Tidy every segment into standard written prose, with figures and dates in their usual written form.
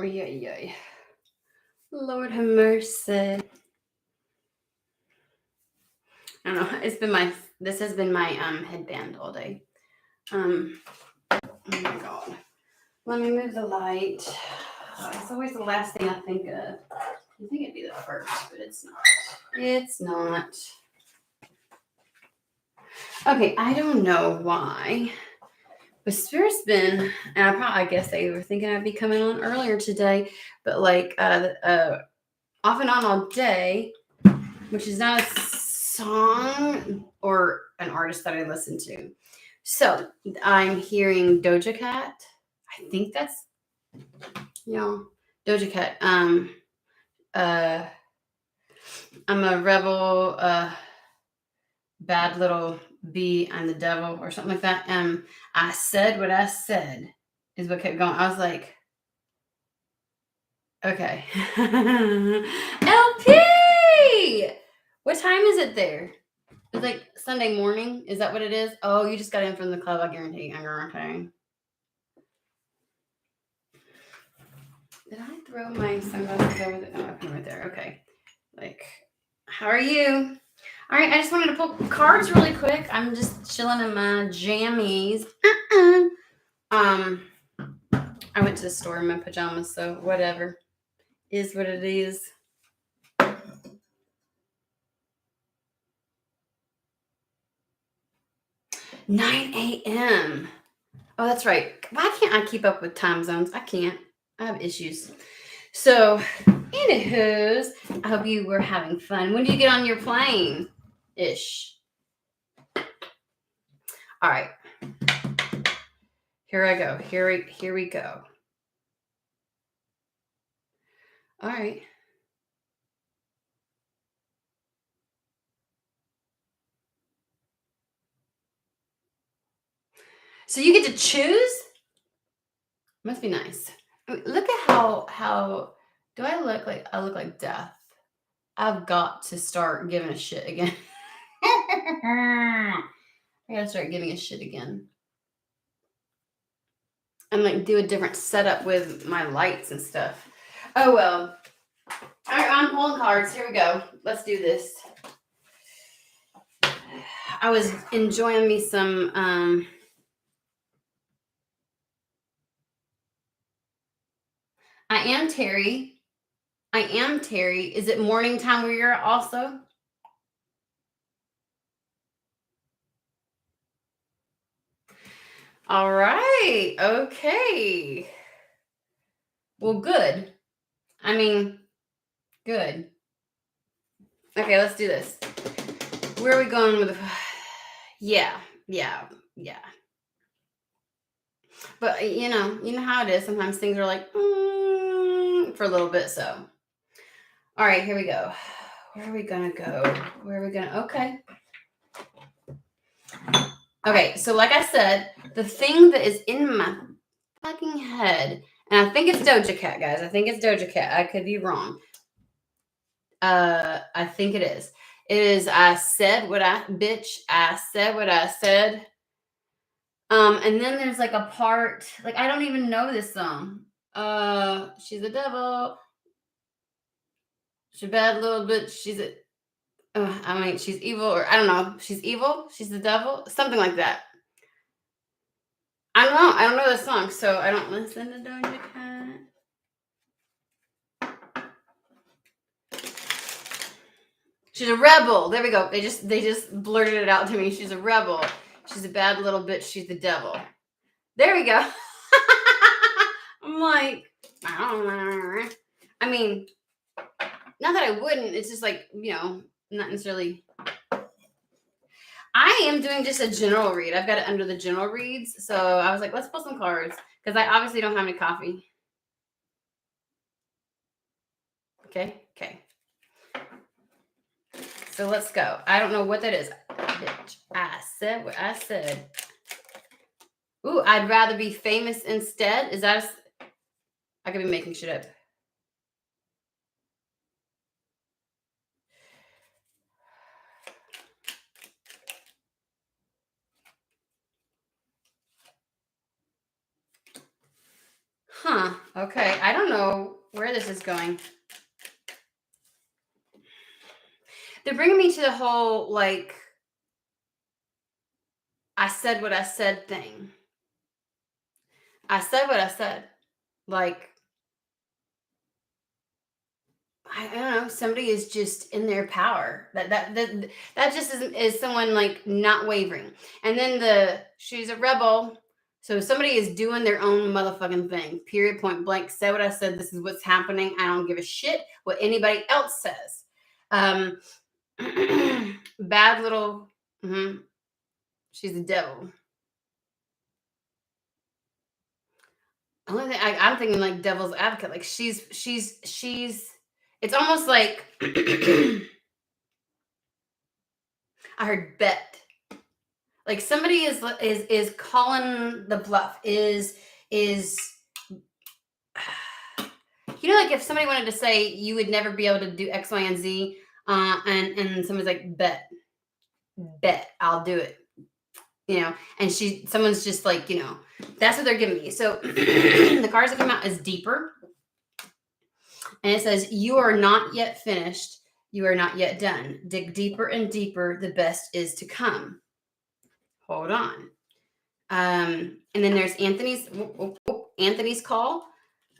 Yay. Lord have mercy. I don't know. This has been my headband all day. Oh my God. Let me move the light. It's always the last thing I think of. I think it'd be the first, but it's not. It's not. Okay, I don't know why, but Spirit's been, and I guess they were thinking I'd be coming on earlier today, but like off and on all day, which is not a song or an artist that I listen to. So I'm hearing Doja Cat. I think that's, Doja Cat. I'm a rebel, bad little bee, I'm the devil, or something like that. I said what I said is what kept going. I was like, okay. LP! What time is it there? It's like Sunday morning. Is that what it is? Oh, you just got in from the club, I guarantee. Did I throw my sunglasses over there? No, I put them right there. Okay. Like, how are you? All right, I just wanted to pull cards really quick. I'm just chilling in my jammies. I went to the store in my pajamas, so whatever. Is what it is. 9 a.m. Oh, that's right. Why can't I keep up with time zones? I can't. I have issues. So, anywho's, I hope you were having fun. When do you get on your plane? Ish. All right. Here I go. Here we go. All right. So you get to choose? Must be nice. I mean, look at how do I look like death? I've got to start giving a shit again. I gotta start giving a shit again. And like do a different setup with my lights and stuff. Oh well. All right, I'm pulling cards. Here we go. Let's do this. I was enjoying me some I am Terry. Is it morning time where you're also? All right. Okay. Well, good. I mean, good. Okay, let's do this. Where are we going with Yeah. But you know how it is. Sometimes things are like for a little bit. So, all right, here we go. Where are we gonna go? Okay. So, like I said, the thing that is in my fucking head, and I think it's Doja Cat, guys. I think it's Doja Cat. I could be wrong. I think it is. It is. I said what I said. And then there's like a part, like I don't even know this song. She's a devil. She's a bad little bitch. She's evil, or I don't know. She's evil. She's the devil. Something like that. I don't know. I don't know this song, so I don't listen to Doja Cat. She's a rebel. There we go. They just blurted it out to me. She's a rebel. She's a bad little bitch. She's the devil. There we go. I'm like, I don't know. I mean, not that I wouldn't. It's just like, not necessarily. I am doing just a general read. I've got it under the general reads. So I was like, let's pull some cards because I obviously don't have any coffee. Okay. So let's go. I don't know what that is. Bitch, I said what I said. Ooh, I'd rather be famous instead. Is that I could be making shit up. Huh. Okay, I don't know where this is going. They're bringing me to the whole, like, I said what I said thing. I said what I said. Like, I don't know. Somebody is just in their power. That just is someone like not wavering. And then she's a rebel. So somebody is doing their own motherfucking thing. Period. Point blank. Say what I said. This is what's happening. I don't give a shit what anybody else says. Um, bad little. She's a devil. Only thing I'm thinking like devil's advocate. Like she's. It's almost like I heard bet. Like somebody is calling the bluff. Is you know, like if somebody wanted to say you would never be able to do X, Y, and Z, and someone's like bet I'll do it. You know, and someone's just like, you know, that's what they're giving me. So the cards that come out is deeper. And it says, you are not yet finished. You are not yet done. Dig deeper and deeper. The best is to come. Hold on. And then there's Anthony's call.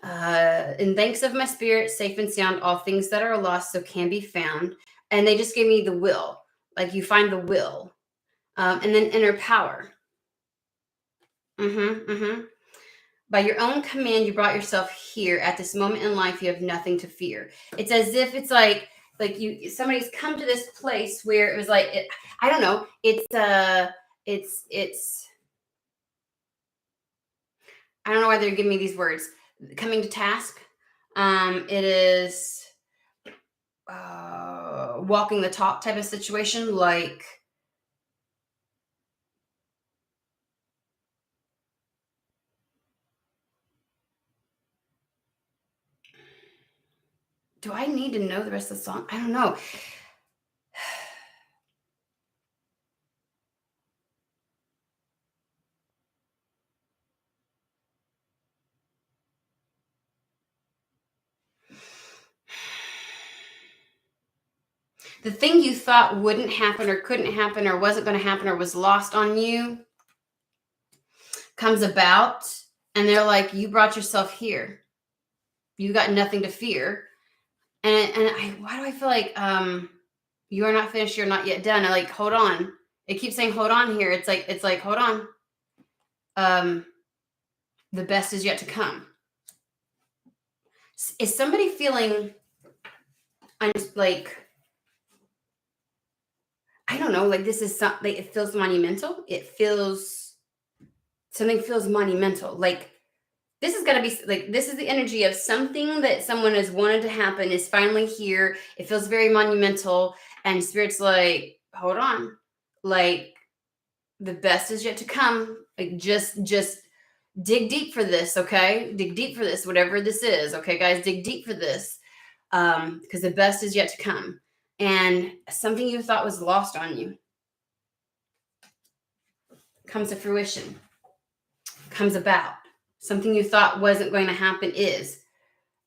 In thanks of my spirit, safe and sound, all things that are lost so can be found. And they just gave me the will. Like you find the will. And then inner power. By your own command, you brought yourself here. At this moment in life, you have nothing to fear. It's as if it's like somebody's come to this place where it was like, I don't know. It's I don't know why they're giving me these words. Coming to task. It is walking the talk type of situation. Like, do I need to know the rest of the song? I don't know. The thing you thought wouldn't happen or couldn't happen or wasn't going to happen or was lost on you comes about, and they're like, you brought yourself here. You got nothing to fear. Why do I feel like you are not finished, you're not yet done? I like, hold on. It keeps saying hold on here. It's like hold on. The best is yet to come. Is somebody feeling like, I don't know, like this is something, it feels monumental. Something feels monumental. Like this is going to be like, this is the energy of something that someone has wanted to happen is finally here. It feels very monumental, and spirit's like, hold on. Like the best is yet to come. Like just dig deep for this. Okay. Dig deep for this, whatever this is. Okay, guys, dig deep for this. Because the best is yet to come. And something you thought was lost on you comes to fruition, comes about. Something you thought wasn't going to happen is.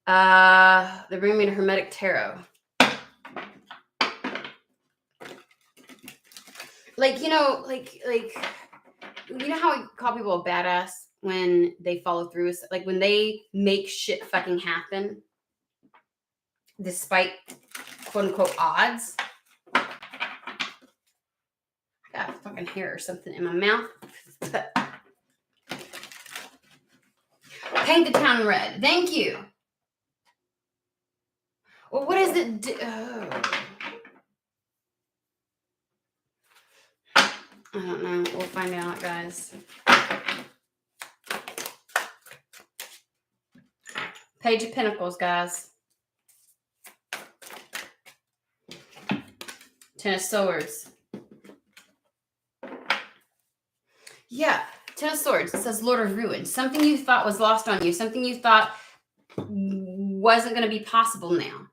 They're bringing me to Hermetic Tarot. Like, you know, like you know how we call people a badass when they follow through? Like when they make shit fucking happen despite quote unquote odds. I got a fucking hair or something in my mouth. Paint the town red. Thank you. Well, what is it? I don't know. We'll find out, guys. Page of Pentacles, guys. Ten of Swords. Yeah, Ten of Swords. It says Lord of Ruin. Something you thought was lost on you. Something you thought wasn't going to be possible now.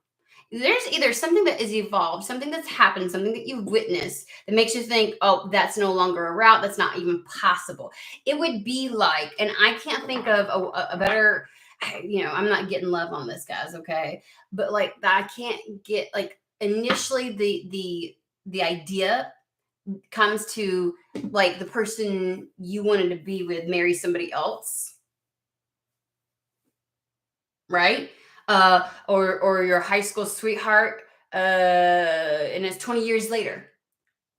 There's either something that is evolved, something that's happened, something that you've witnessed that makes you think, oh, that's no longer a route. That's not even possible. It would be like, and I can't think of a better, I'm not getting love on this, guys. Okay. But like, I can't get like, initially the idea comes to like the person you wanted to be with marry somebody else, right? Or your high school sweetheart, and it's 20 years later.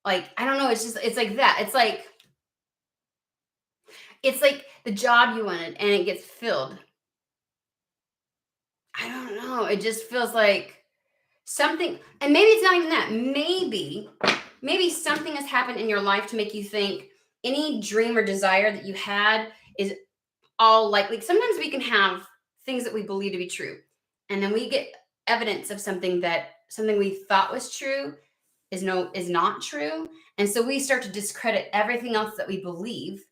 Like, I don't know, it's like that. It's like the job you wanted and it gets filled. I don't know. It just feels like something, and maybe it's not even that. Maybe something has happened in your life to make you think any dream or desire that you had is all likely. Sometimes we can have things that we believe to be true, and then we get evidence of something we thought was true is not true, and so we start to discredit everything else that we believe.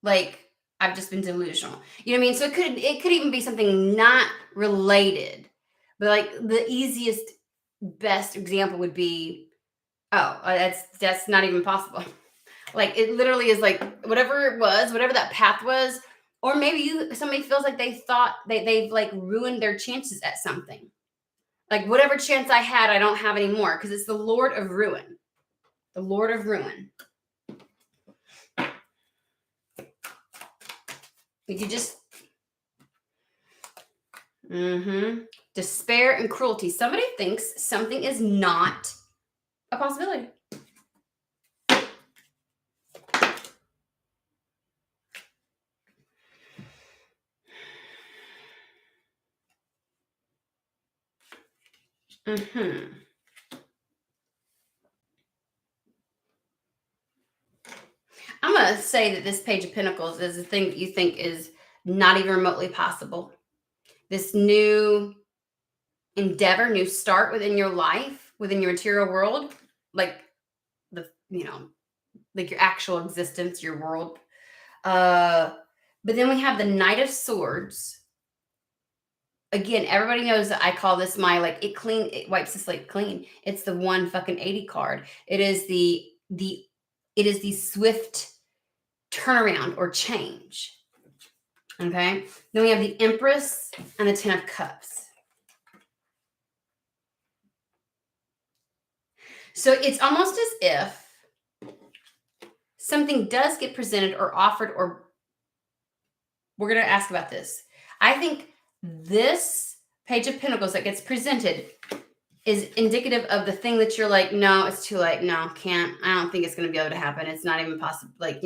Like, I've just been delusional. You know what I mean? So it could even be something not related. But like the easiest, best example would be, oh, that's not even possible. Like, it literally is like whatever it was, whatever that path was, or maybe somebody feels like they thought they've like ruined their chances at something. Like, whatever chance I had, I don't have anymore because it's the Lord of Ruin. The Lord of Ruin. Like, you just despair and cruelty. Somebody thinks something is not a possibility. I'm going to say that this Page of Pentacles is a thing that you think is not even remotely possible. This new endeavor, new start within your life, within your material world, like like your actual existence, your world. But then we have the Knight of Swords. Again, everybody knows that I call this my, like, it wipes the slate clean. It's the 180 card. It is the swift turnaround or change. Okay. Then we have the Empress and the 10 of Cups. So it's almost as if something does get presented or offered, or we're going to ask about this. I think this Page of Pentacles that gets presented is indicative of the thing that you're like, no, it's too late. No, can't. I don't think it's going to be able to happen. It's not even possible. Like,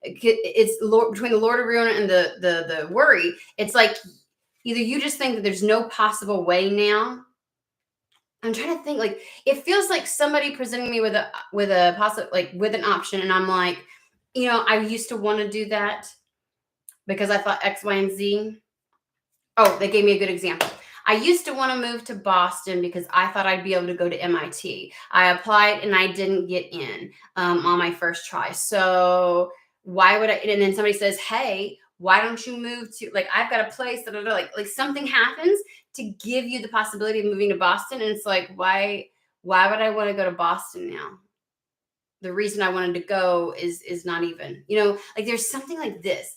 it's between the Lord of Ruin and the worry. It's like either you just think that there's no possible way now. I'm trying to think, like, it feels like somebody presenting me with a possible, like, with an option, and I'm like, I used to want to do that because I thought X, Y, and Z. Oh, they gave me a good example. I used to want to move to Boston because I thought I'd be able to go to MIT. I applied and I didn't get in on my first try. So why would I? And then somebody says, hey, why don't you move to, like, I've got a place that, like something happens to give you the possibility of moving to Boston. And it's like, why would I want to go to Boston now? The reason I wanted to go is not even, like, there's something like this.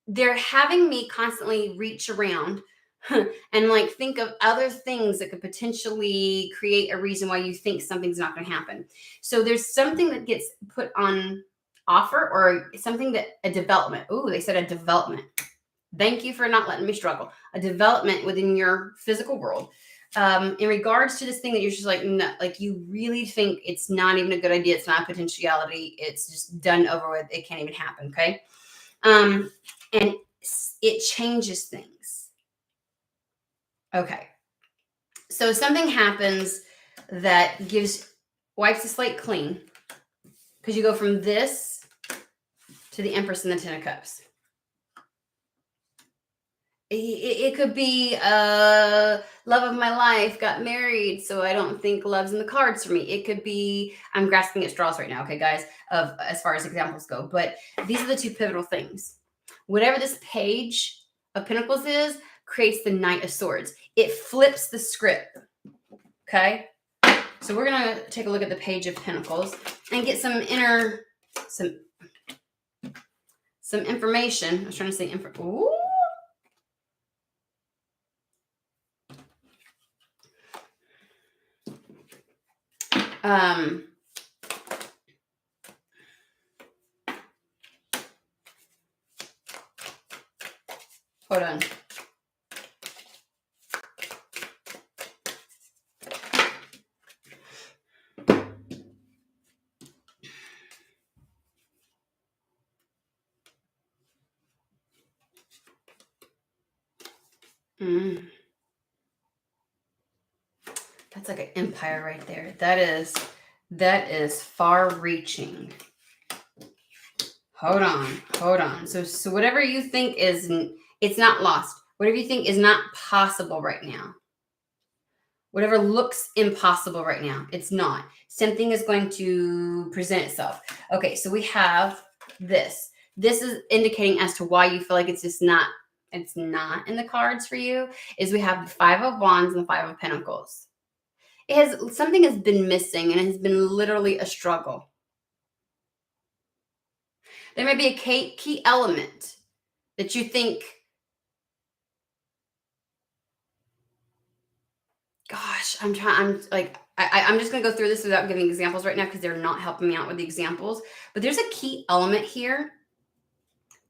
They're having me constantly reach around and like think of other things that could potentially create a reason why you think something's not going to happen. So there's something that gets put on offer, or something that a development. Ooh, they said a development. Thank you for not letting me struggle. A development within your physical world. In regards to this thing that you're just like, no, like, you really think it's not even a good idea. It's not a potentiality. It's just done over with. It can't even happen. Okay. And it changes things. Okay. So something happens that wipes the slate clean, because you go from this to the Empress and the 10 of Cups. It could be love of my life, got married, so I don't think love's in the cards for me. It could be, I'm grasping at straws right now, okay, guys, as far as examples go. But these are the two pivotal things. Whatever this Page of Pentacles is, creates the Knight of Swords. It flips the script, okay? So we're going to take a look at the Page of Pentacles and get some some information. I was trying to say info. Ooh. Hold on. That's like an empire right there. That is far-reaching. Hold on. So whatever you think it's not lost. Whatever you think is not possible right now. Whatever looks impossible right now, it's not. Something is going to present itself. Okay, so we have this. This is indicating as to why you feel like it's not in the cards for you, is we have the Five of Wands and the Five of Pentacles. Something has been missing, and it has been literally a struggle. There may be a key element that you think, gosh, I'm just going to go through this without giving examples right now because they're not helping me out with the examples. But there's a key element here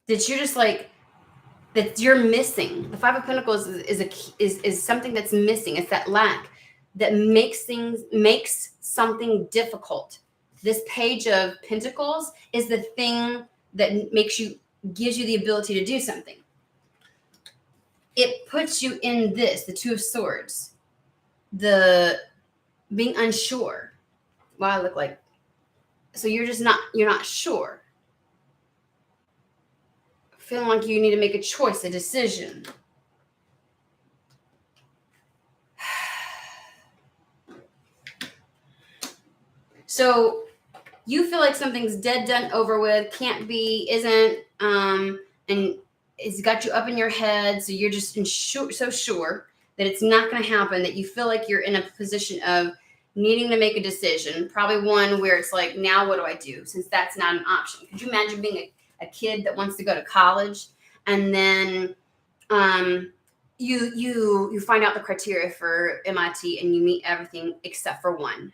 that you're just like, that you're missing. The Five of Pentacles is something that's missing. It's that lack that makes something difficult. This Page of Pentacles is the thing that gives you the ability to do something. It puts you in the Two of Swords, the being unsure. Wow, I look like, so you're not sure. Feeling like you need to make a choice, a decision. So you feel like something's dead, done, over with, can't be, isn't, and it's got you up in your head. So you're just so sure that it's not going to happen, that you feel like you're in a position of needing to make a decision. Probably one where it's like, now what do I do? Since that's not an option. Could you imagine being a kid that wants to go to college, and then you find out the criteria for MIT and you meet everything except for one,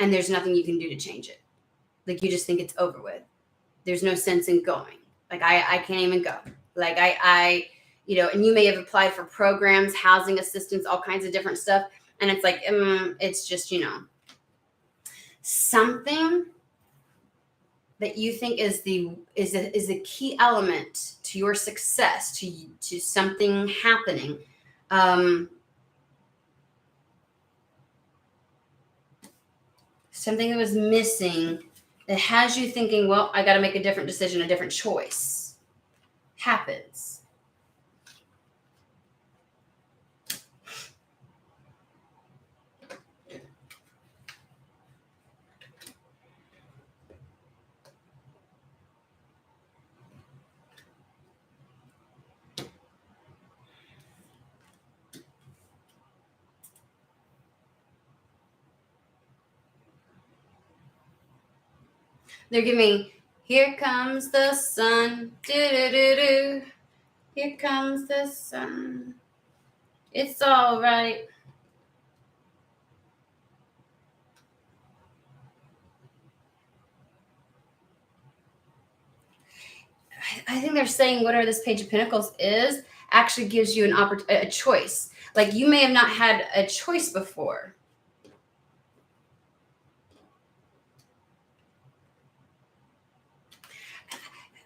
and there's nothing you can do to change it. Like, you just think it's over with. There's no sense in going. Like, I can't even go. Like, and you may have applied for programs, housing assistance, all kinds of different stuff. And it's like, it's just, something that you think is a key element to your success, to something happening. Something that was missing, that has you thinking, well, I got to make a different decision, a different choice. Happens. They're giving, here comes the sun, do-do-do-do. Here comes the sun. It's all right. I think they're saying whatever this Page of Pentacles is actually gives you a choice. Like, you may have not had a choice before.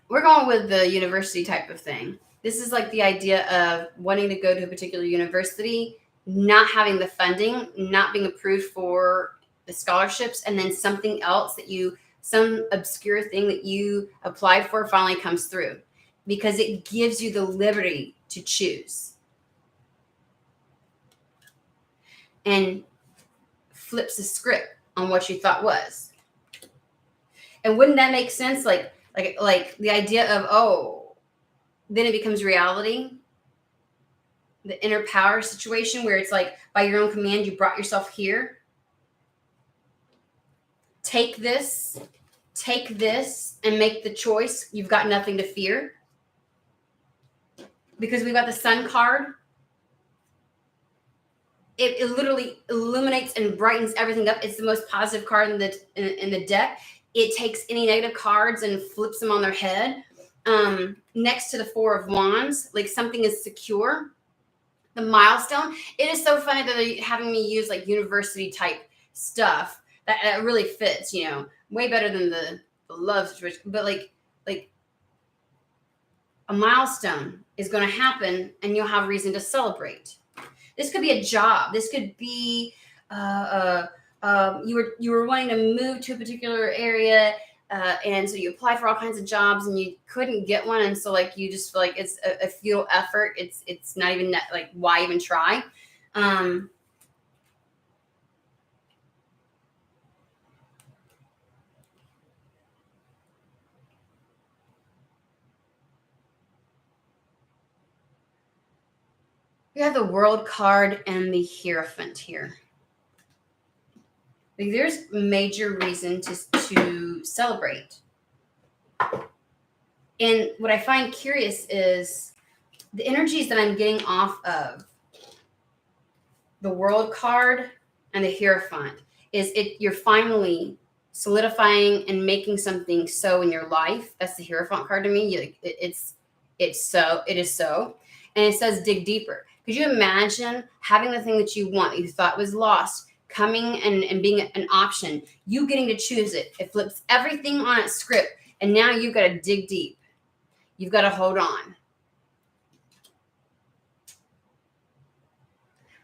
We're going with the university type of thing. This is like the idea of wanting to go to a particular university, not having the funding, not being approved for the scholarships, and then something else some obscure thing that you applied for finally comes through, because it gives you the liberty to choose and flips the script on what you thought was. And wouldn't that make sense? Like the idea of, then it becomes reality. The inner power situation where it's like, by your own command, you brought yourself here. Take this and make the choice. You've got nothing to fear. because we got the Sun card. It literally illuminates and brightens everything up. It's the most positive card in the deck. It takes any negative cards and flips them on their head. Next to the Four of Wands, like something is secure. The milestone. It is so funny that they're having me use like university type stuff that really fits, you know, way better than the love situation. But like a milestone is going to happen, and you'll have reason to celebrate. This could be a job. This could be you were wanting to move to a particular area, and so you applied for all kinds of jobs and you couldn't get one, and so like you just feel like it's a futile effort. It's not even like, why even try? We have the World card and the Hierophant here. Like, there's major reason to celebrate. And what I find curious is the energies that I'm getting off of the World card and the Hierophant is you're finally solidifying and making something so in your life. That's the Hierophant card to me. It is so. And it says dig deeper. Could you imagine having the thing that you want, you thought was lost, coming and being an option, you getting to choose it? It flips everything on its script, and now you've got to dig deep. You've got to hold on.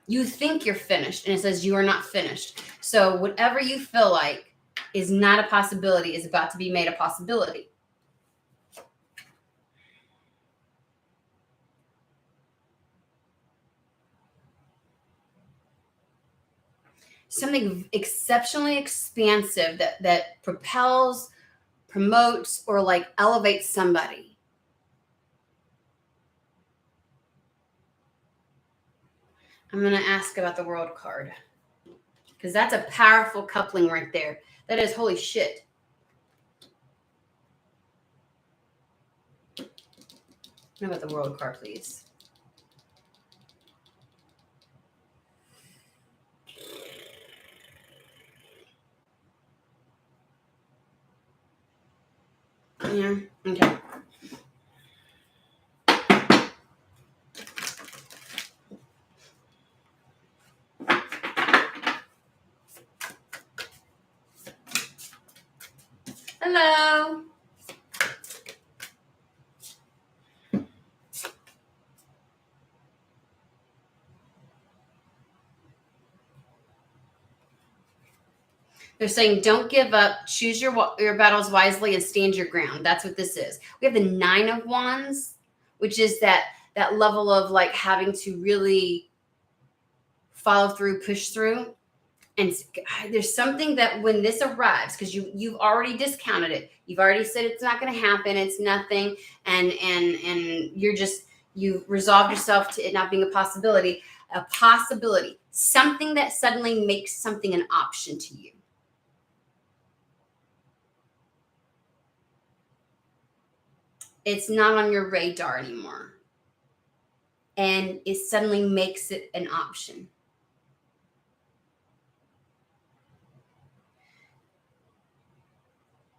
You think you're finished, and it says you are not finished. So whatever you feel like is not a possibility is about to be made a possibility. Something exceptionally expansive that propels, promotes, or like elevates somebody. I'm going to ask about the World card, because that's a powerful coupling right there. That is holy shit. How about the World card, please? Yeah, okay. Hello. They're saying, don't give up, choose your battles wisely, and stand your ground. That's what this is. We have the Nine of Wands, which is that level of like having to really follow through, push through. And there's something that when this arrives, because you've already discounted it, you've already said it's not going to happen, it's nothing, and you've resolved yourself to it not being a possibility, something that suddenly makes something an option to you. It's not on your radar anymore, and it suddenly makes it an option.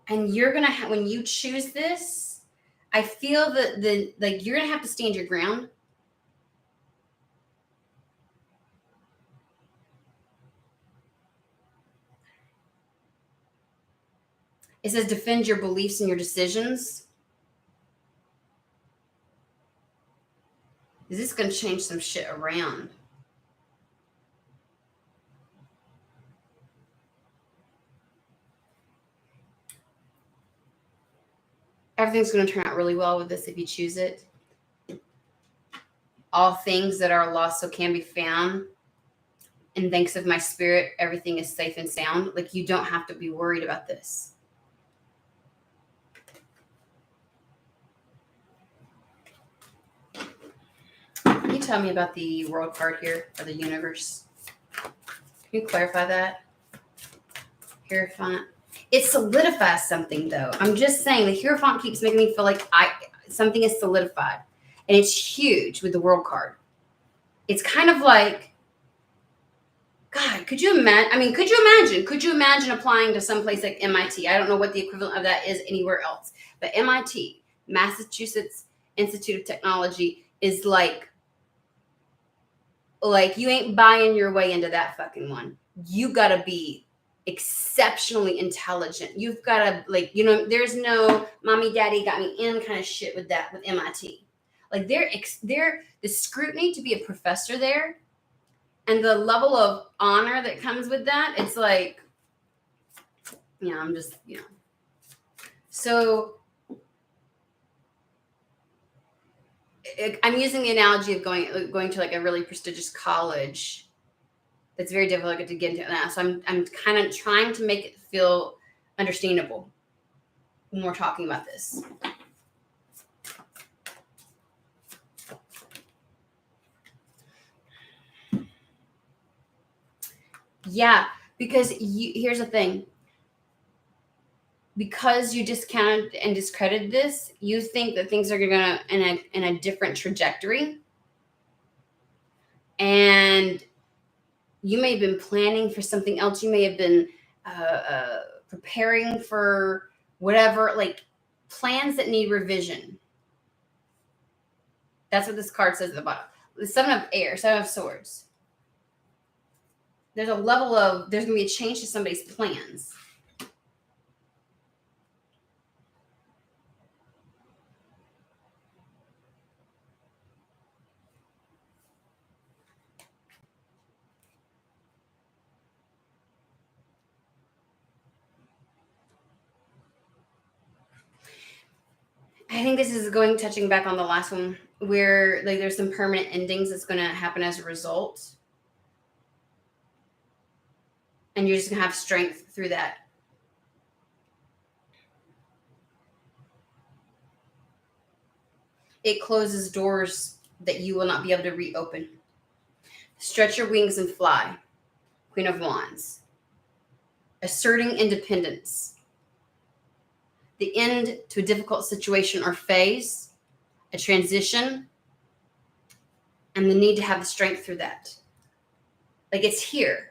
And you're going to when you choose this, I feel that like you're going to have to stand your ground. It says defend your beliefs and your decisions. Is this going to change some shit around? Everything's going to turn out really well with this if you choose it. All things that are lost so can be found. And thanks of my spirit, everything is safe and sound. Like, you don't have to be worried about this. Can you tell me about the World card here, or the universe? Can you clarify that? Hierophant. It solidifies something, though. I'm just saying the Hierophant keeps making me feel like something is solidified. and it's huge with the world card. It's kind of like, God, could you imagine? I mean, could you imagine applying to some place like MIT? I don't know what the equivalent of that is anywhere else, but MIT, Massachusetts Institute of Technology, is like you ain't buying your way into that fucking one. You gotta be exceptionally intelligent. You've gotta, like, you know, there's no mommy daddy got me in kind of shit with that, with MIT. Like they're the scrutiny to be a professor there and the level of honor that comes with that, it's like, you know, I'm just, you know. So I'm using the analogy of going to like a really prestigious college. It's very difficult to get into that. So I'm kind of trying to make it feel understandable when we're talking about this. Yeah, because here's the thing. Because you discounted and discredited this, you think that things are going to in a different trajectory. And you may have been planning for something else. You may have been preparing for whatever, like plans that need revision. That's what this card says at the bottom. The Seven of Swords. There's a level of, there's going to be a change to somebody's plans. I think this is touching back on the last one where like there's some permanent endings that's going to happen as a result. And you're just going to have strength through that. It closes doors that you will not be able to reopen. Stretch your wings and fly. Queen of Wands. Asserting independence. The end to a difficult situation or phase, a transition, and the need to have the strength through that. Like it's here.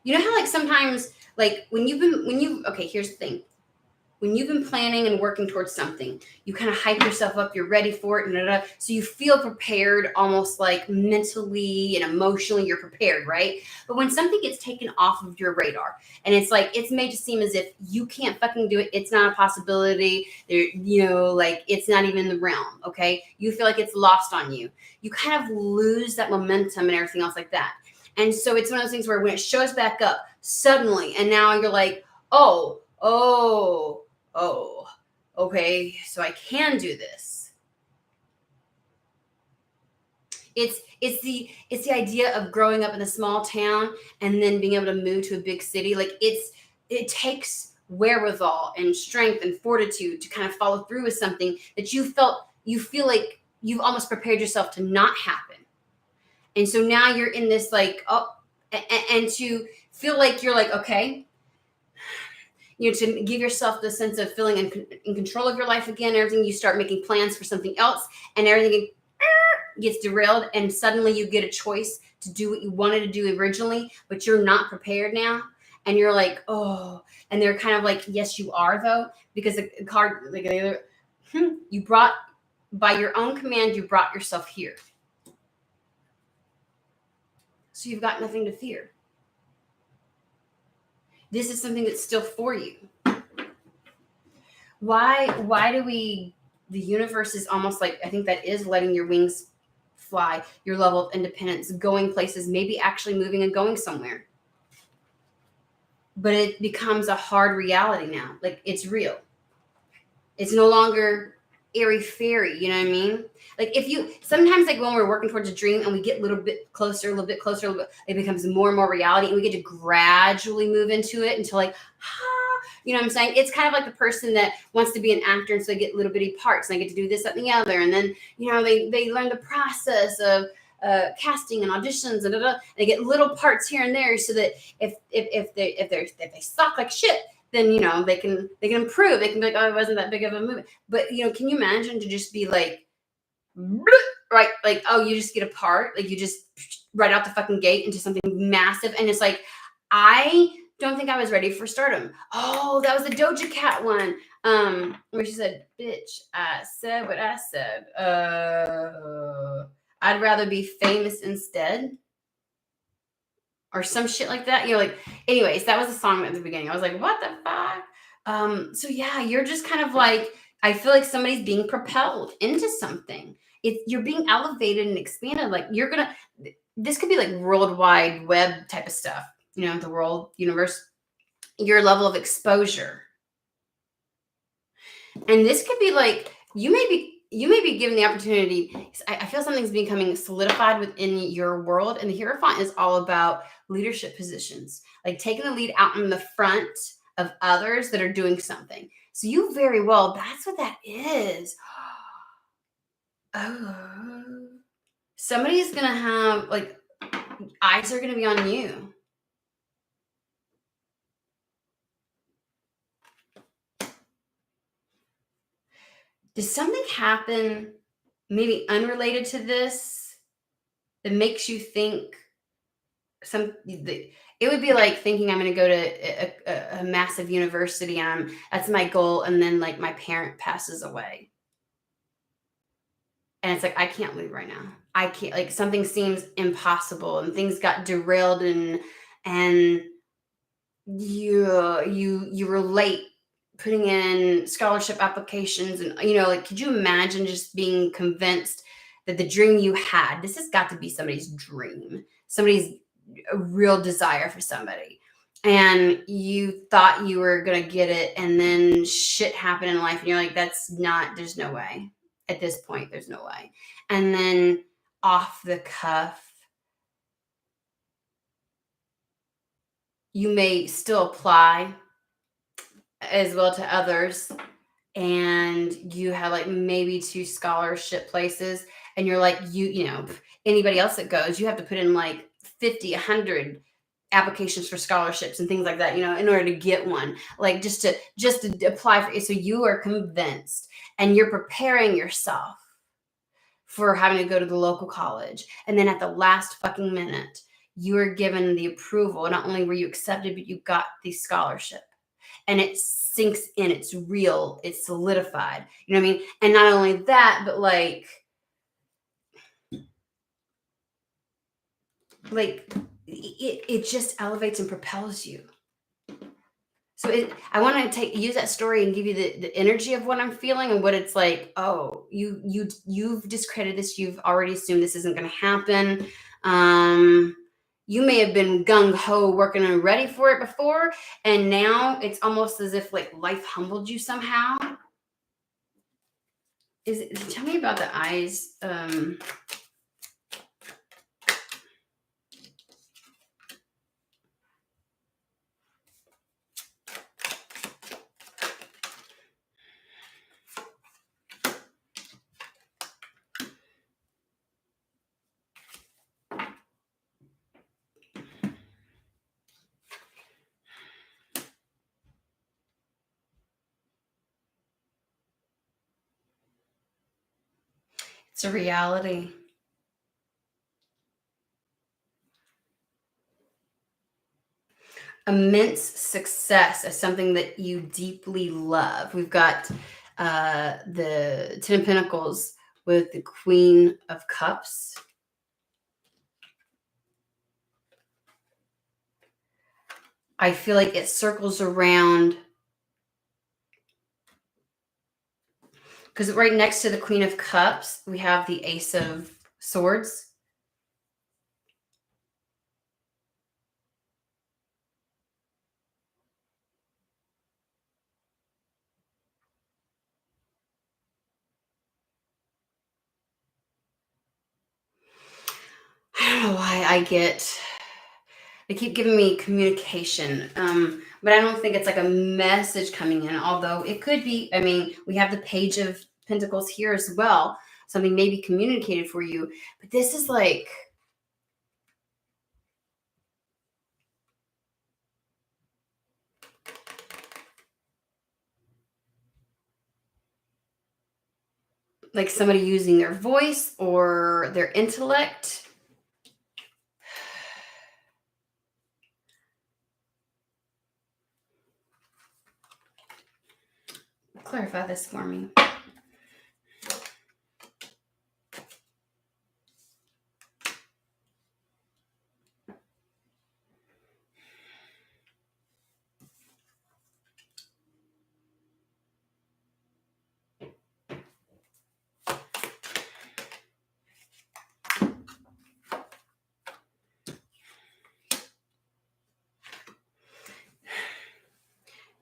You know how like sometimes, like okay, here's the thing. When you've been planning and working towards something, you kind of hype yourself up, you're ready for it, so you feel prepared, almost like mentally and emotionally you're prepared, right? But when something gets taken off of your radar and it's like, it's made to seem as if you can't fucking do it, it's not a possibility, like it's not even in the realm, okay? You feel like it's lost on you. You kind of lose that momentum and everything else like that. And so it's one of those things where when it shows back up suddenly, and now you're like, oh, okay, so I can do this. It's the idea of growing up in a small town and then being able to move to a big city. Like it takes wherewithal and strength and fortitude to kind of follow through with something that you feel like you've almost prepared yourself to not happen. And so now you're in this like, and to feel like you're like, okay, to give yourself the sense of feeling in control of your life again, everything, you start making plans for something else and everything gets derailed. And suddenly you get a choice to do what you wanted to do originally, but you're not prepared now. And you're like, oh, and they're kind of like, yes, you are though, because the card, like you brought, by your own command, you brought yourself here. So you've got nothing to fear. This is something that's still for you. Why do the universe is almost like, I think that is letting your wings fly, your level of independence, going places, maybe actually moving and going somewhere. But it becomes a hard reality now. Like it's real. It's no longer airy fairy, you know what I mean? Like sometimes like when we're working towards a dream and we get a little bit closer, it becomes more and more reality and we get to gradually move into it until like, you know what I'm saying? It's kind of like the person that wants to be an actor and so they get little bitty parts and they get to do this, that, and the other. And then, they learn the process of casting and auditions and they get little parts here and there so that if they suck like shit, then they can improve. They can be like, oh, it wasn't that big of a movie. But can you imagine to just be like right? Like, oh, you just get apart, like you just right out the fucking gate into something massive, and it's like, I don't think I was ready for stardom. Oh, that was the Doja Cat one, where she said, "Bitch, I said what I said. I'd rather be famous instead." Or some shit like that. Like, anyways, that was the song at the beginning. I was like, what the fuck? So yeah, you're just kind of like, I feel like somebody's being propelled into something. You're being elevated and expanded. Like this could be like worldwide web type of stuff, the world, universe, your level of exposure. And this could be like, you may be given the opportunity. I feel something's becoming solidified within your world. And the Hierophant is all about leadership positions, like taking the lead out in the front of others that are doing something. So you very well, that's what that is. Oh, somebody's going to have, like, eyes are going to be on you. Does something happen, maybe unrelated to this, that makes you think it would be like thinking I'm going to go to a massive university and that's my goal, and then like my parent passes away, and it's like, I can't leave right now. I can't, like, something seems impossible and things got derailed, and you were late putting in scholarship applications, and like, could you imagine just being convinced that the dream you had, this has got to be somebody's dream, somebody's a real desire for somebody, and you thought you were gonna get it, and then shit happened in life, and you're like, there's no way. At this point, there's no way. And then off the cuff, you may still apply as well to others, and you have like maybe 2 scholarship places, and you're like, anybody else that goes, you have to put in like 50, 100 applications for scholarships and things like that, in order to get one, like just to apply for it. So you are convinced, and you're preparing yourself for having to go to the local college, and then at the last fucking minute, you are given the approval. Not only were you accepted, but you got the scholarship, and it sinks in. It's real. It's solidified. You know what I mean? And not only that, but like it just elevates and propels you. So I want to use that story and give you the energy of what I'm feeling and what it's like. Oh, you've discredited this. You've already assumed this isn't going to happen. You may have been gung-ho working and ready for it before, and now it's almost as if like life humbled you somehow. Tell me about the eyes. It's a reality. Immense success is something that you deeply love. We've got the 10 of Pentacles with the Queen of Cups. I feel like it circles around, because right next to the Queen of Cups, we have the Ace of Swords. I don't know why they keep giving me communication, but I don't think it's like a message coming in, although it could be. I mean, we have the Page of Pentacles here as well. Something may be communicated for you, but this is like, like somebody using their voice or their intellect. Clarify this for me.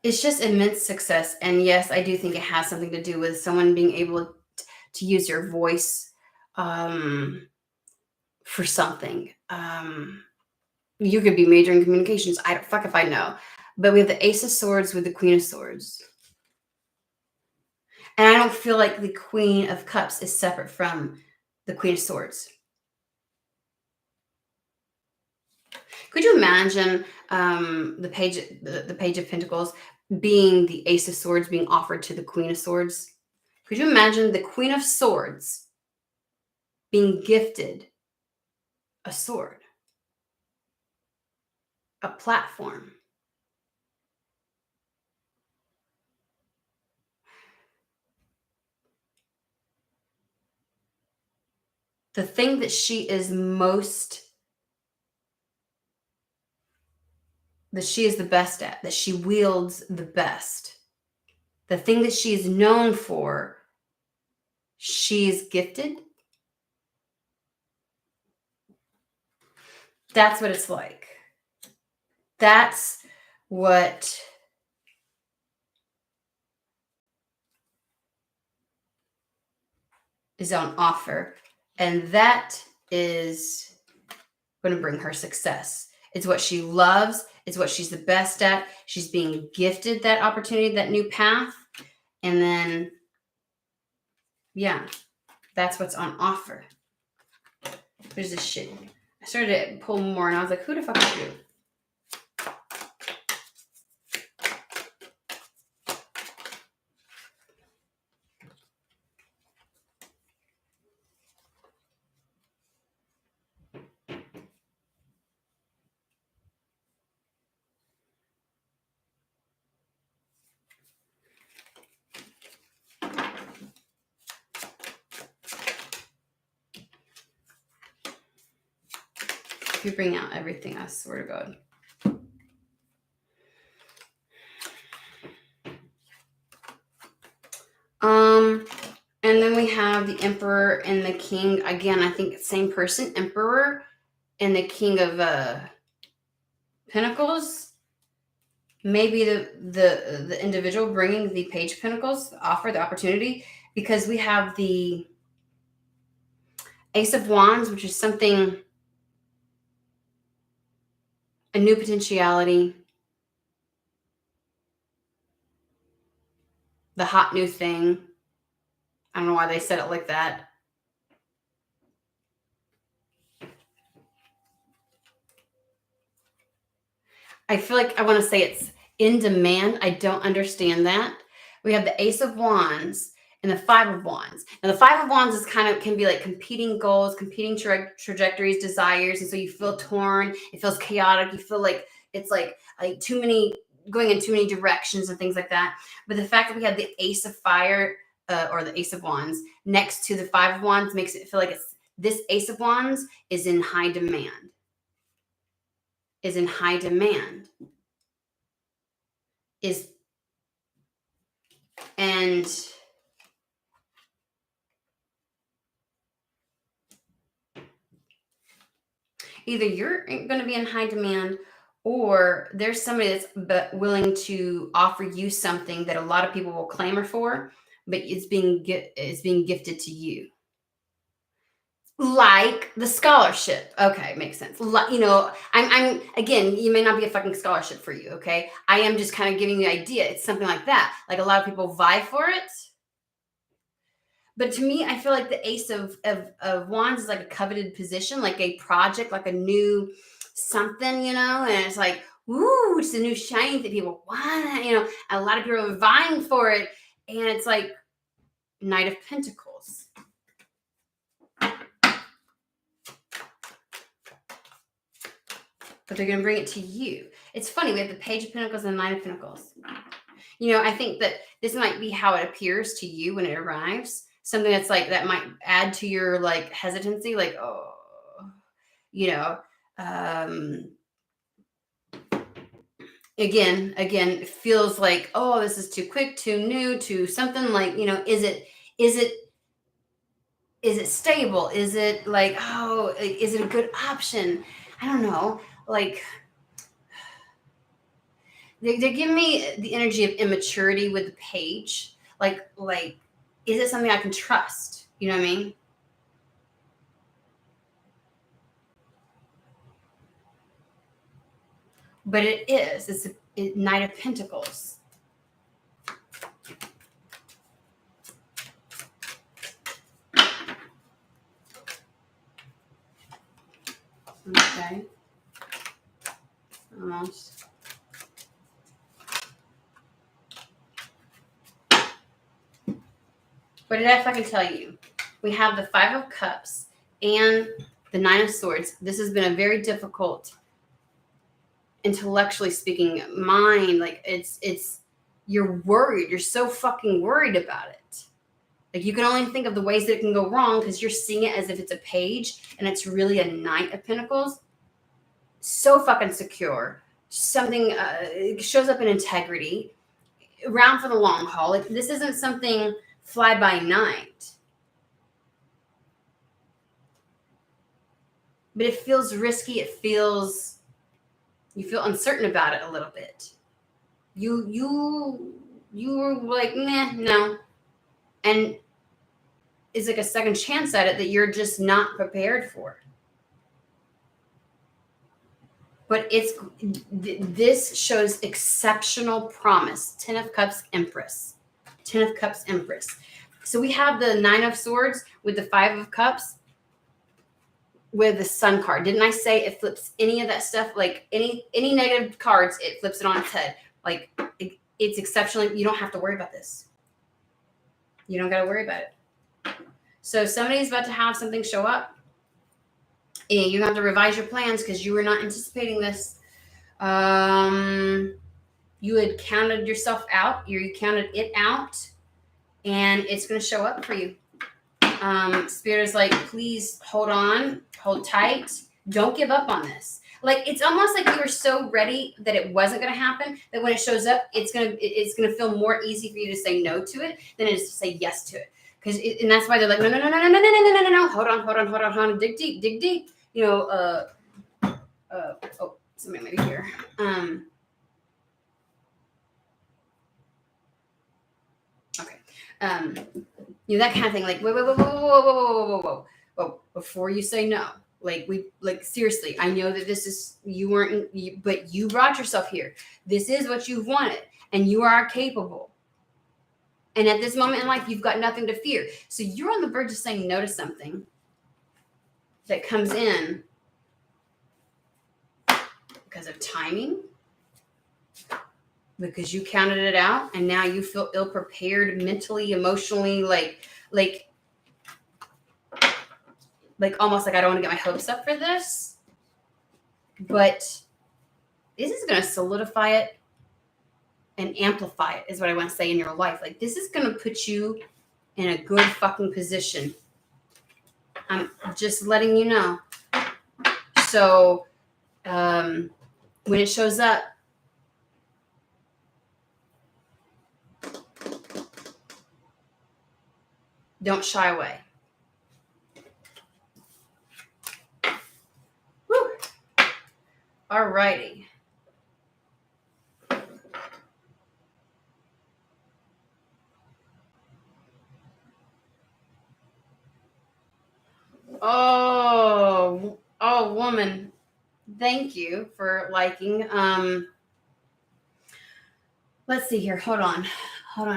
It's just immense success. And yes, I do think it has something to do with someone being able to use your voice for something. You could be majoring in communications. I don't fuck if I know. But we have the Ace of Swords with the Queen of Swords. And I don't feel like the Queen of Cups is separate from the Queen of Swords. Could you imagine the Page of Pentacles being the Ace of Swords being offered to the Queen of Swords? Could you imagine the Queen of Swords being gifted a sword, a platform? The thing that she is that she is the best at, that she wields the best, the thing that she is known for, she's gifted. That's what it's like. That's what is on offer. And that is going to bring her success. It's what she loves. It's what she's the best at. She's being gifted that opportunity, that new path. And then, yeah, that's what's on offer. There's this shit. I started to pull more and I was like, who the fuck is you? If you bring out everything, I swear to God. And then we have the Emperor and the King. Again, I think same person, Emperor and the King of Pentacles. Maybe the individual bringing the Page of Pentacles offer the opportunity, because we have the Ace of Wands, which is something, a new potentiality, the hot new thing. I don't know why they said it like that. I feel like I want to say it's in demand. I don't understand that. We have the Ace of Wands and the Five of Wands. Now, the Five of Wands is can be like competing goals, competing trajectories, desires. And so you feel torn. It feels chaotic. You feel like it's like too many, going in too many directions and things like that. But the fact that we have the Ace of Fire or the Ace of Wands next to the Five of Wands makes it feel like this Ace of Wands is in high demand. And either you're going to be in high demand, or there's somebody that's willing to offer you something that a lot of people will clamor for, but it's being gifted to you. Like the scholarship. Okay, makes sense. I'm again, you may not be a fucking scholarship for you, okay? I am just kind of giving you the idea. It's something like that. Like a lot of people vie for it. But to me, I feel like the Ace of Wands is like a coveted position, like a project, like a new something, and it's like, ooh, it's a new shiny that people want, a lot of people are vying for it. And it's like, Knight of Pentacles. But they're going to bring it to you. It's funny. We have the Page of Pentacles and the Knight of Pentacles. You know, I think that this might be how it appears to you when it arrives. Something that's like, that might add to your like hesitancy. Like, oh, you know, again, it feels like, oh, this is too quick, too new, too something like, you know, is it stable? Is it like, oh, is it a good option? I don't know. Like, they're giving me the energy of immaturity with the Page. Like, is it something I can trust? You know what I mean? But it is. It's a Knight of Pentacles. Okay. Almost. What did I fucking tell you? We have the Five of Cups and the Nine of Swords. This has been a very difficult, intellectually speaking, mind. Like, it's you're worried. You're so fucking worried about it. Like, you can only think of the ways that it can go wrong because you're seeing it as if it's a page and it's really a Knight of Pentacles. So fucking secure. Something it shows up in integrity. Around for the long haul. Like, this isn't something fly by night. But it feels risky. You feel uncertain about it a little bit. You were like, meh, no. And it's like a second chance at it that you're just not prepared for. But this shows exceptional promise. Ten of Cups, Empress. Ten of Cups, Empress. So we have the Nine of Swords with the Five of Cups with the Sun card. Didn't I say it flips any of that stuff? Like any negative cards, it flips it on its head. Like it's exceptionally, you don't have to worry about this. You don't got to worry about it. So somebody's about to have something show up. And you have to revise your plans because you were not anticipating this. You had counted yourself out. You counted it out. And it's going to show up for you. Spirit is like, please hold on. Hold tight. Don't give up on this. Like, it's almost like you were so ready that it wasn't going to happen that when it shows up, it's gonna feel more easy for you to say no to it than it is to say yes to it. And that's why they're like, no. Hold on. Dig deep. You know, oh, somebody might be here. Okay. You know, that kind of thing. Like, whoa. Before you say no. Like, seriously, I know that this is, but you brought yourself here. This is what you've wanted, and you are capable. And at this moment in life, you've got nothing to fear. So you're on the verge of saying no to something that comes in because of timing, because you counted it out, and now you feel ill-prepared mentally, emotionally, like almost like I don't want to get my hopes up for this. But this is going to solidify it and amplify it, is what I want to say, in your life. Like, this is going to put you in a good fucking position. I'm just letting you know. So when it shows up, don't shy away. Woo. All righty. Oh, woman. Thank you for liking. Let's see here. Hold on,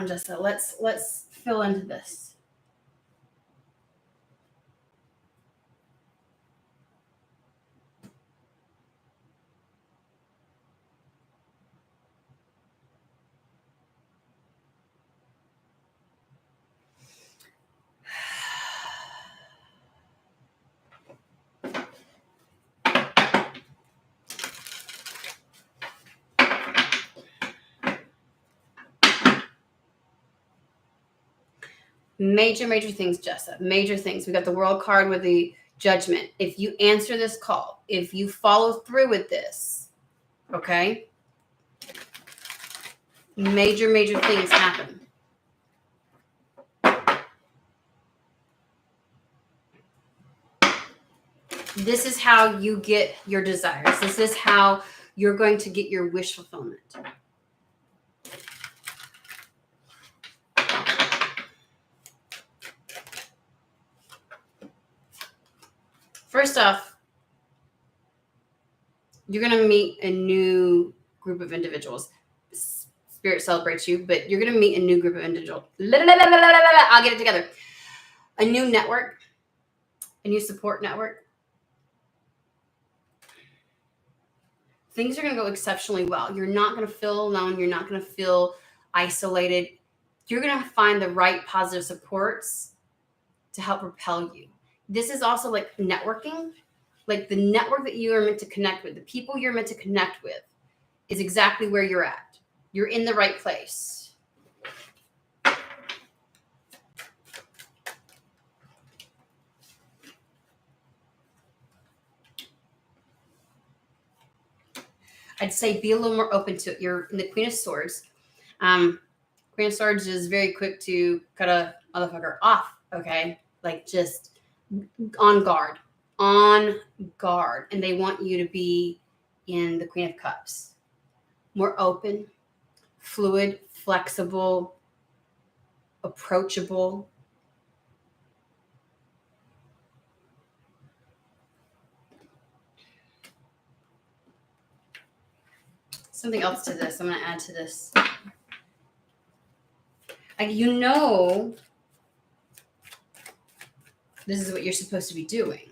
Jessica. Let's fill into this. Major, major things, Jessa. Major things. We got the World card with the Judgment. If you answer this call, if you follow through with this, okay? Major, major things happen. This is how you get your desires. This is how you're going to get your wish fulfillment. First off, you're going to meet a new group of individuals. Spirit celebrates you, but you're going to meet a new group of individuals. I'll get it together. A new network, a new support network. Things are going to go exceptionally well. You're not going to feel alone. You're not going to feel isolated. You're going to find the right positive supports to help propel you. This is also like networking. Like the network that you are meant to connect with, the people you're meant to connect with is exactly where you're at. You're in the right place. I'd say be a little more open to it. You're in the Queen of Swords. Queen of Swords is very quick to cut a motherfucker off, okay? Like just on guard. On guard. And they want you to be in the Queen of Cups. More open, fluid, flexible, approachable. Something else to this. I'm going to add to this. You know, this is what you're supposed to be doing.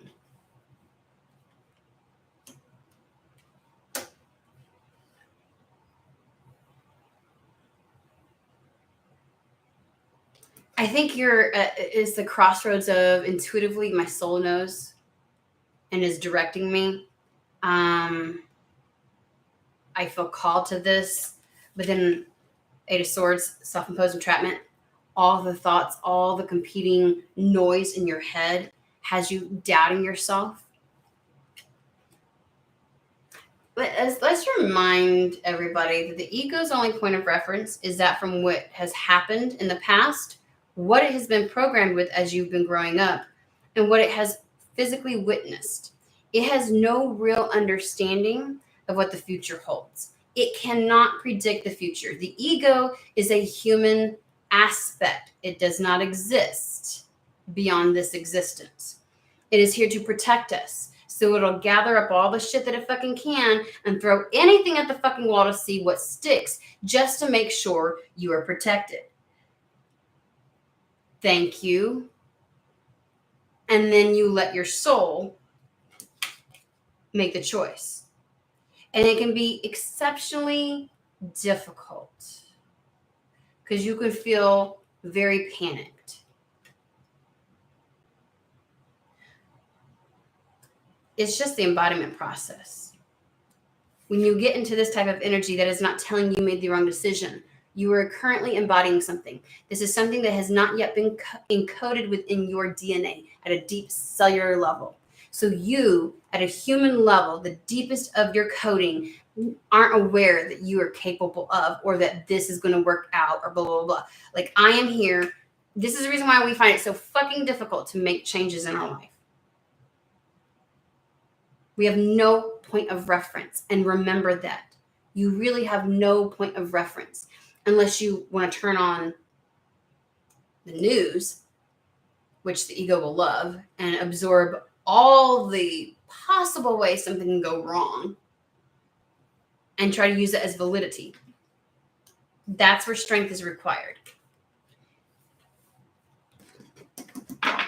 I think you're is the crossroads of intuitively my soul knows and is directing me. I feel called to this, but then Eight of Swords, self-imposed entrapment, all the thoughts, all the competing noise in your head has you doubting yourself. Let's remind everybody that the ego's only point of reference is that from what has happened in the past, what it has been programmed with as you've been growing up, and what it has physically witnessed. It has no real understanding of what the future holds. It cannot predict the future. The ego is a human aspect. It does not exist beyond this existence. It is here to protect us. So it'll gather up all the shit that it fucking can and throw anything at the fucking wall to see what sticks, just to make sure you are protected. Thank you. And then you let your soul make the choice. And it can be exceptionally difficult because you can feel very panicked. It's just the embodiment process. When you get into this type of energy that is not telling you made the wrong decision, you are currently embodying something. This is something that has not yet been encoded within your DNA at a deep cellular level. So you, at a human level, the deepest of your coding, aren't aware that you are capable of, or that this is going to work out, or blah, blah, blah. Like, I am here. This is the reason why we find it so fucking difficult to make changes in our life. We have no point of reference. And remember that. You really have no point of reference unless you want to turn on the news, which the ego will love, and absorb all the possible ways something can go wrong and try to use it as validity. That's where strength is required. But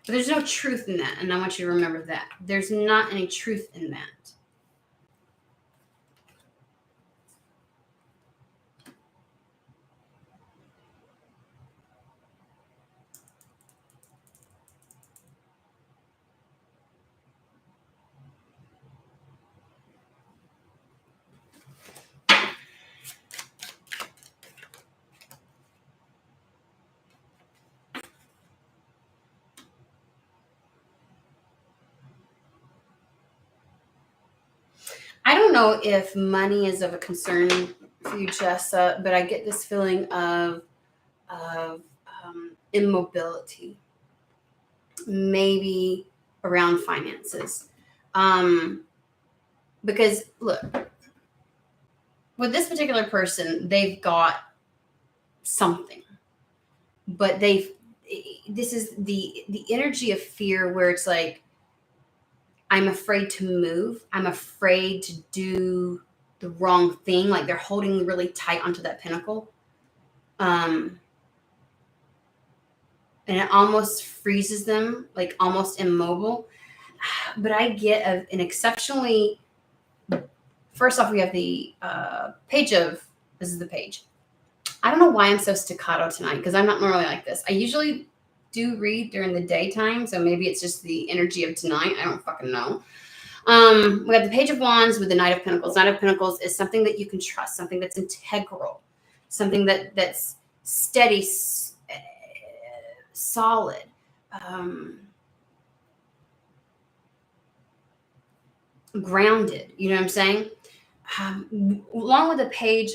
there's no truth in that, and I want you to remember that. There's not any truth in that. know if money is of a concern for you, Jessa, but I get this feeling of immobility, maybe around finances. Because look, with this particular person, they've got something, but this is the energy of fear where it's like, I'm afraid to move. I'm afraid to do the wrong thing. Like they're holding really tight onto that pinnacle. And it almost freezes them, like almost immobile. But I get an exceptionally, first off, we have the page of, this is the page. I don't know why I'm so staccato tonight, because I'm not normally like this. I usually do read during the daytime, so maybe it's just the energy of tonight. I don't fucking know. We have the Page of Wands with the Knight of Pentacles. Knight of Pentacles is something that you can trust, something that's integral, something that's steady, solid. Grounded, you know what I'm saying? Along with the Page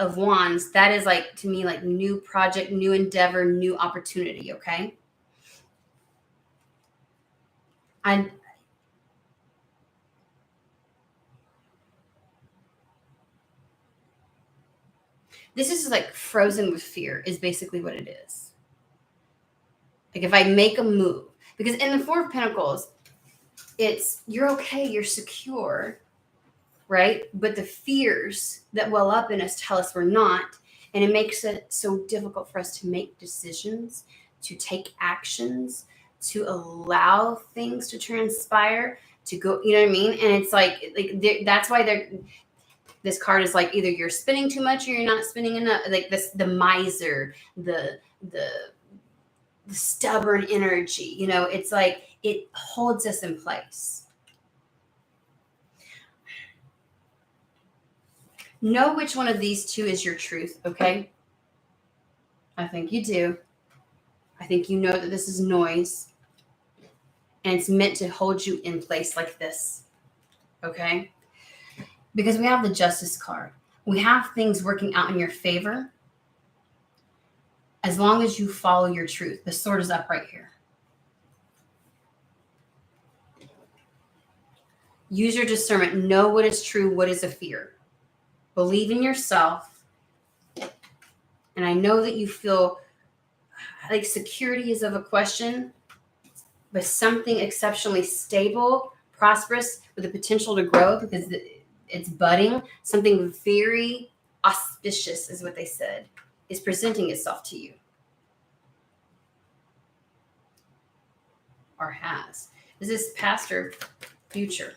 of Wands, that is like, to me, like new project, new endeavor, new opportunity, okay? This is like frozen with fear is basically what it is. Like if I make a move, because in the Four of Pentacles, it's you're okay, you're secure, right? But the fears that well up in us tell us we're not. And it makes it so difficult for us to make decisions, to take actions, to allow things to transpire, to go, you know what I mean? And it's like that's why this card is like either you're spending too much or you're not spending enough. Like this, the miser, the stubborn energy, you know, it's like it holds us in place. Know which one of these two is your truth, okay? I think you do. I think you know that this is noise and it's meant to hold you in place like this, okay? Because we have the Justice card. We have things working out in your favor as long as you follow your truth. The sword is up right here. Use your discernment. Know what is true, what is a fear. Believe in yourself. And I know that you feel like security is of a question, but something exceptionally stable, prosperous, with the potential to grow because it's budding, something very auspicious is what they said, is presenting itself to you. Or has. Is this past or future?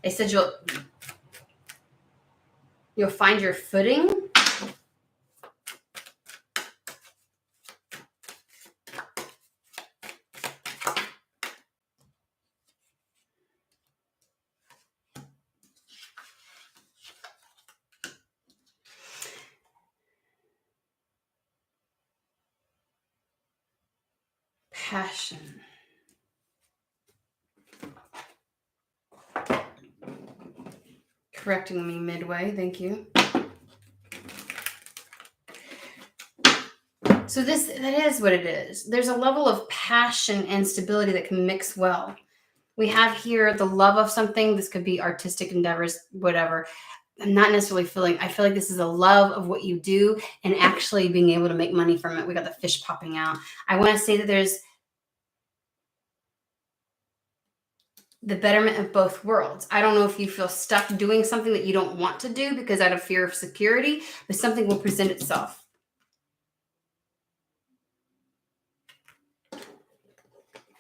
They said you'll find your footing. Passion. Correcting me midway, thank you. So that is what it is. There's a level of passion and stability that can mix well. We have here the love of something. This could be artistic endeavors, whatever. I'm not necessarily I feel like this is a love of what you do and actually being able to make money from it. We got the fish popping out. I want to say that there's the betterment of both worlds. I don't know if you feel stuck doing something that you don't want to do because out of fear of security, but something will present itself.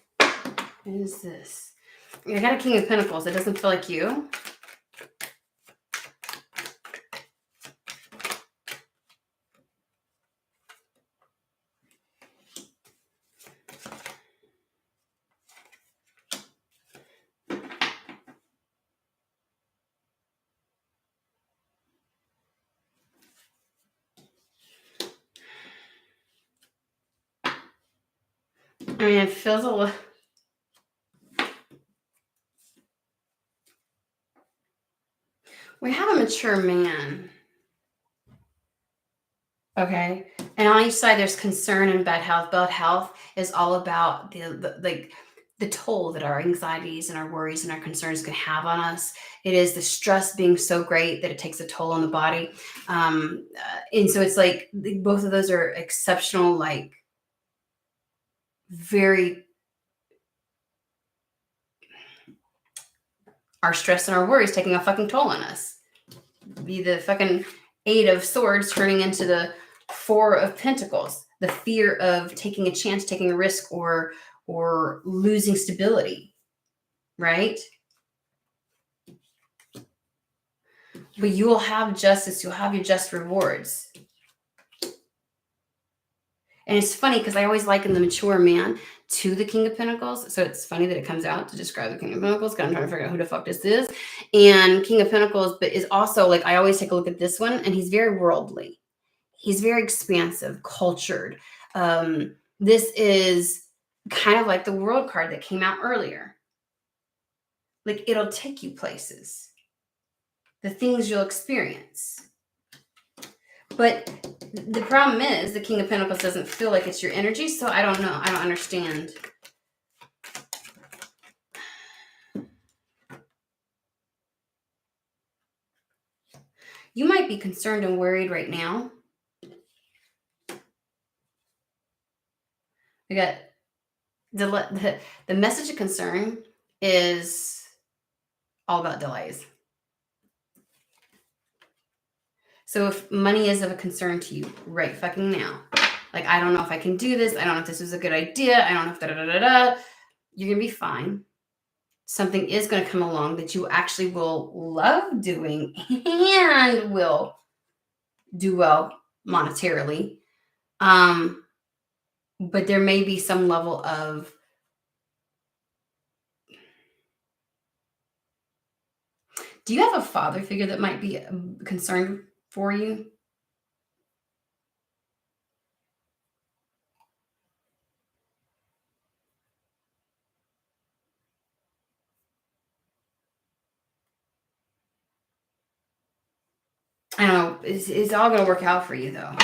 What is this? I got a King of Pentacles. It doesn't feel like you. I mean, it feels a little. We have a mature man. Okay. And on each side, there's concern and bad health. Bad health is all about the toll that our anxieties and our worries and our concerns can have on us. It is the stress being so great that it takes a toll on the body. And so it's like both of those are exceptional, like very, our stress and our worries taking a fucking toll on us. Be the fucking 8 of Swords turning into the 4 of Pentacles. The fear of taking a chance, taking a risk, or losing stability, right? But you will have justice. You'll have your just rewards. And it's funny because I always liken the mature man to the King of Pentacles. So it's funny that it comes out to describe the King of Pentacles because I'm trying to figure out who the fuck this is. And King of Pentacles, but is also like, I always take a look at this one, and he's very worldly. He's very expansive, cultured. This is kind of like the World card that came out earlier. Like, it'll take you places. The things you'll experience. But the problem is the King of Pentacles doesn't feel like it's your energy, so I don't know. I don't understand. You might be concerned and worried right now. We got the message of concern is all about delays. So if money is of a concern to you right fucking now, like, I don't know if I can do this. I don't know if this was a good idea. I don't know if da-da-da-da-da. You're going to be fine. Something is going to come along that you actually will love doing and will do well monetarily. But there may be some level of do you have a father figure that might be concerned for you? I don't know. It's all going to work out for you, though.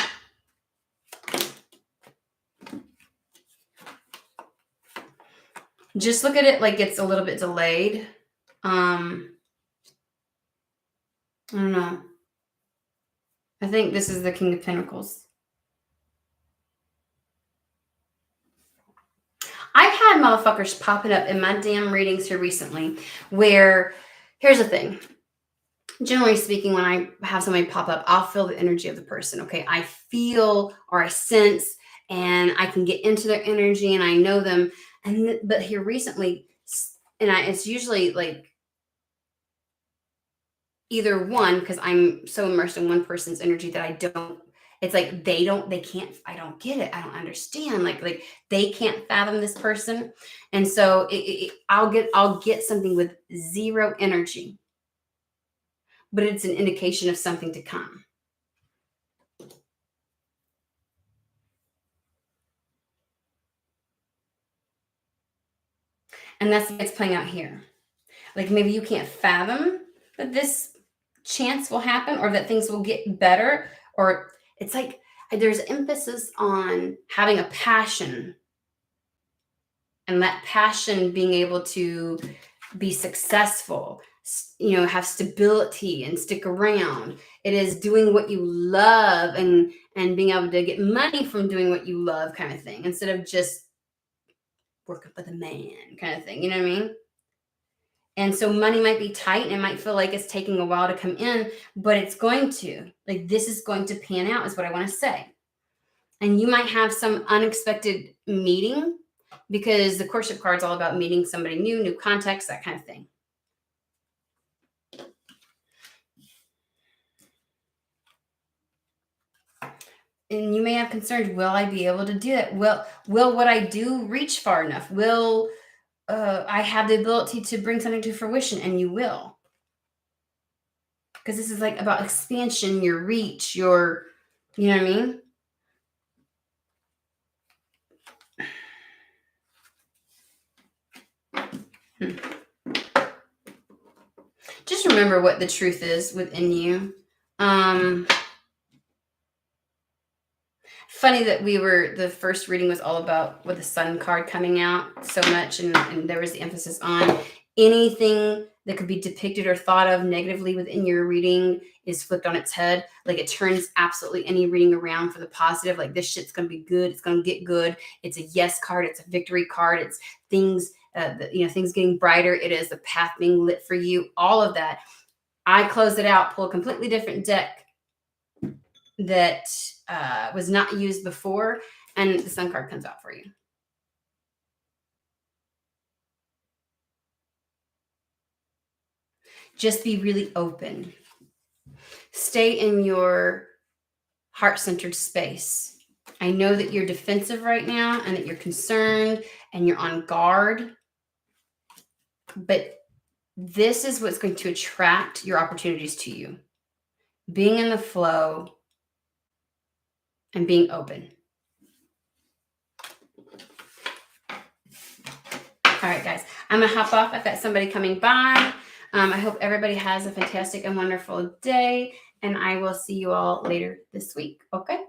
Just look at it like it's a little bit delayed. I don't know. I think this is the King of Pentacles. I've had motherfuckers popping up in my damn readings here recently where, here's the thing. Generally speaking, when I have somebody pop up, I'll feel the energy of the person, okay? I feel or I sense, and I can get into their energy, and I know them. But here recently, it's usually like either one, because I'm so immersed in one person's energy that I don't, it's like they can't, I don't get it. I don't understand. Like they can't fathom this person. And so I'll get something with 0 energy, but it's an indication of something to come. And that's what's playing out here. Like, maybe you can't fathom that this chance will happen or that things will get better, or it's like there's emphasis on having a passion, and that passion being able to be successful, have stability and stick around. It is doing what you love and being able to get money from doing what you love, kind of thing, instead of just working for the man kind of thing. You know what I mean? And so money might be tight and it might feel like it's taking a while to come in, but it's going to. Like, this is going to pan out, is what I want to say. And you might have some unexpected meeting, because the courtship card is all about meeting somebody new context, that kind of thing. And you may have concerns. Will I be able to do that? Will what I do reach far enough? Will I have the ability to bring something to fruition? And you will. Because this is like about expansion, your reach, you know what I mean? Just remember what the truth is within you. Funny that the first reading was all about with the sun card coming out so much, and there was the emphasis on anything that could be depicted or thought of negatively within your reading is flipped on its head. Like it turns absolutely any reading around for the positive. Like this shit's going to be good. It's going to get good. It's a yes card. It's a victory card. It's things, things getting brighter. It is the path being lit for you. All of that. I close it out, pull a completely different deck that was not used before, and the sun card comes out for you. Just be really open. Stay in your heart-centered space. I know that you're defensive right now and that you're concerned and you're on guard, but this is what's going to attract your opportunities to you. Being in the flow and being open. All right, guys, I'm going to hop off. I've got somebody coming by. I hope everybody has a fantastic and wonderful day, and I will see you all later this week. Okay?